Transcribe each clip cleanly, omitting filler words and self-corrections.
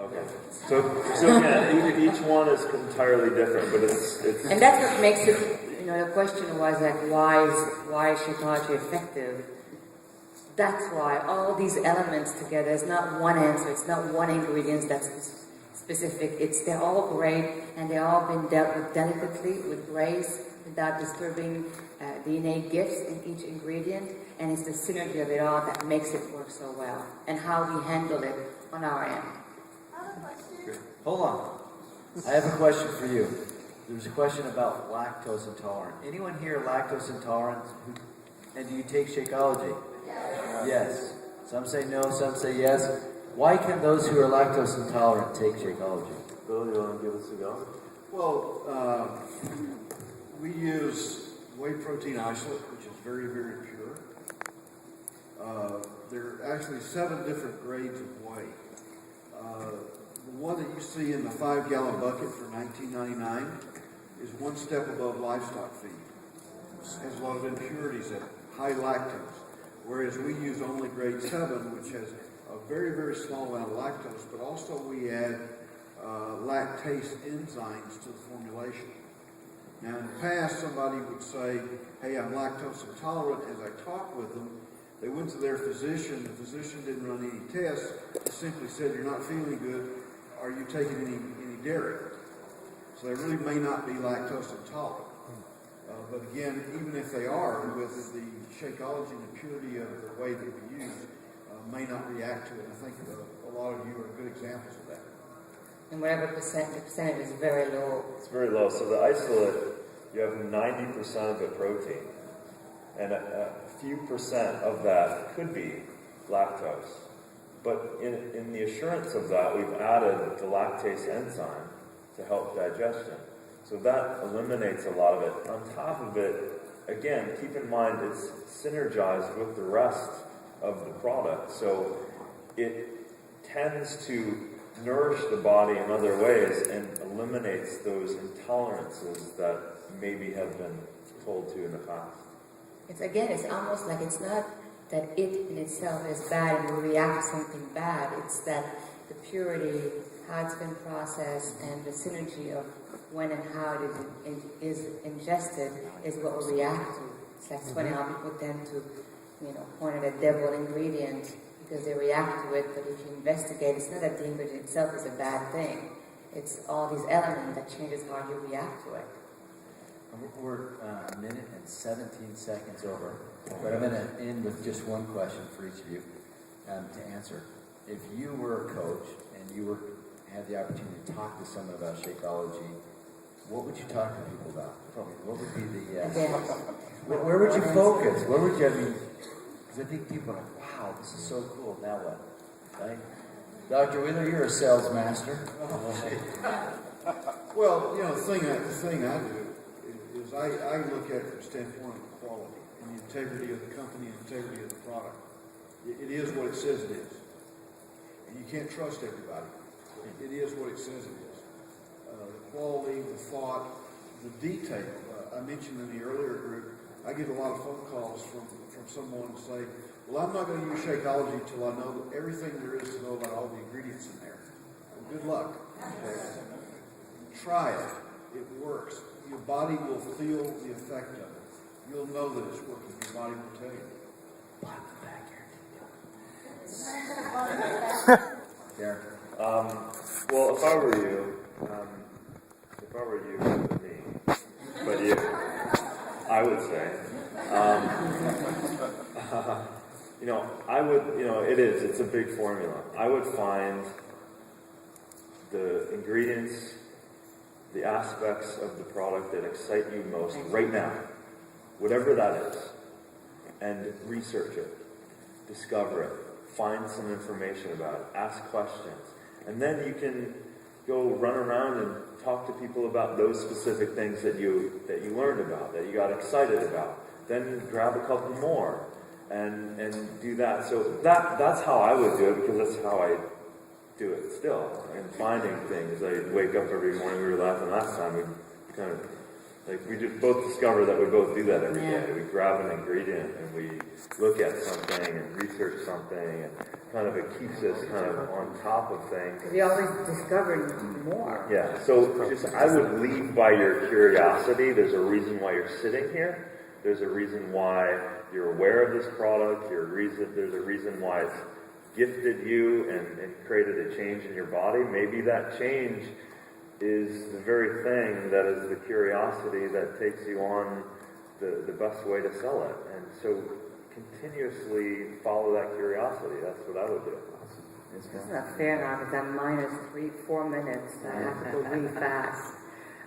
Okay. So again, each one is entirely different, but it's. And that's what makes it. The question was like, why is Shakeology effective? That's why all these elements together. It's not one answer. It's not one ingredient that's specific. They're all great, and they're all been dealt with delicately, with grace, without disturbing the innate gifts in each ingredient. And it's the synergy of it all that makes it work so well, and how we handle it on our end. Hold on. I have a question for you. There's a question about lactose intolerant. Anyone here lactose intolerant? And do you take Shakeology? Yes. Some say no, some say yes. Why can those who are lactose intolerant take Shakeology? Bill, you want to give us a go? Well, we use whey protein isolate, which is very, very pure. There are actually 7 different grades of whey. The one that you see in the 5-gallon bucket for $19.99 is one step above livestock feed. It has a lot of impurities in it, high lactose. Whereas we use only grade 7, which has a very, very small amount of lactose, but also we add lactase enzymes to the formulation. Now, in the past, somebody would say, hey, I'm lactose intolerant. As I talked with them, they went to their physician. The physician didn't run any tests. They simply said, you're not feeling good. Are you taking any dairy? So they really may not be lactose intolerant. But again, even if they are, with the Shakeology and the purity of the whey that we use, may not react to it. I think a lot of you are good examples of that. And whatever the percentage is very low. It's very low. So the isolate, you have 90% of it protein, and a few percent of that could be lactose. But in the assurance of that, we've added the lactase enzyme to help digestion. So that eliminates a lot of it. On top of it, again, keep in mind it's synergized with the rest of the product. So it tends to nourish the body in other ways and eliminates those intolerances that maybe have been told to in the past. It's almost like it's not that it in itself is bad and we react to something bad. It's that the purity, how it's been processed, and the synergy of when and how it is ingested is what we react to. It's like funny how people tend to, point at a devil ingredient because they react to it, but if you investigate, it's not that the ingredient itself is a bad thing. It's all these elements that changes how you react to it. We're a minute and 17 seconds over, but I'm going to end with just one question for each of you to answer. If you were a coach and you had the opportunity to talk to someone about Shakeology, what would you talk to people about? What would be the where would you focus? Where would you? Because I think people are like, wow, this is so cool. Now what? Right? Dr. Wheeler, you're a sales master. Well, the thing I do is I look at it from the standpoint of quality and the integrity of the company and the integrity of the product. It is what it says it is. And you can't trust everybody. It is what it says it is. The quality, the thought, the detail. I mentioned in the earlier group, I get a lot of phone calls from someone say, well, I'm not going to use Shakeology until I know everything there is to know about all the ingredients in there. Well, good luck. Okay. Try it. It works. Your body will feel the effect of it. You'll know that it's working. Your body will tell you. Darin. Well, if I were you, with me, but you, I would say, it's a big formula. I would find the ingredients, the aspects of the product that excite you most right now, whatever that is, and research it, discover it, find some information about it, ask questions, and then you can go run around and talk to people about those specific things that you learned about, that you got excited about. Then grab a couple more and do that. So that's how I would do it, because that's how I do it still. And finding things. I wake up every morning. We were laughing last time. We kind of Like we just both discovered that we both do that every Yeah. day. We grab an ingredient and we look at something and research something, and kind of it keeps us kind of on top of things. We always discover more. Yeah, so just I would lead by your curiosity. There's a reason why you're sitting here. There's a reason why you're aware of this product. There's a reason why it's gifted you and created a change in your body. Maybe that change is the very thing that is the curiosity that takes you on the best way to sell it. And so continuously follow that curiosity. That's what I would do. It's not fair now because I'm minus 4 minutes. I have to go really fast.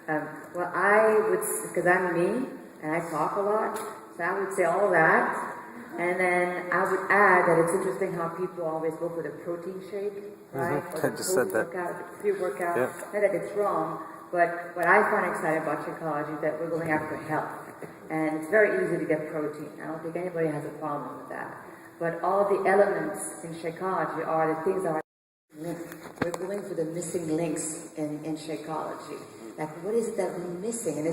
Well, I would, because I'm me and I talk a lot, so I would say all that. And then I would add that it's interesting how people always go for the protein shake, right? I just said that. Pre-workout. Yeah. Not that it's wrong, but what I find exciting about Shakeology is that we're going after health. And it's very easy to get protein. I don't think anybody has a problem with that. But all the elements in Shakeology are the things that are linked. We're going for the missing links in Shakeology. Like, what is it that we're missing? And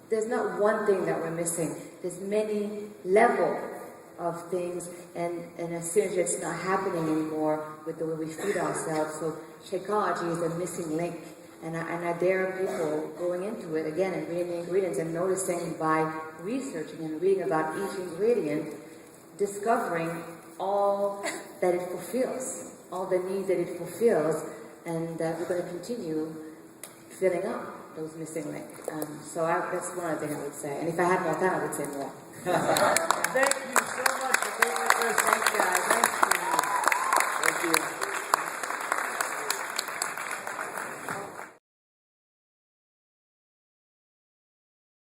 there's not one thing that we're missing. There's many levels of things, and as soon as it's not happening anymore with the way we feed ourselves. So Shakeology is a missing link. And I dare people going into it again and reading the ingredients and noticing by researching and reading about each ingredient, discovering all that it fulfills, all the needs that it fulfills, and we're going to continue filling up those missing links. So that's one of the things I would say. And if I had more time, I would say more. Thank you so much for being with us. Thanks, guys. Thank you.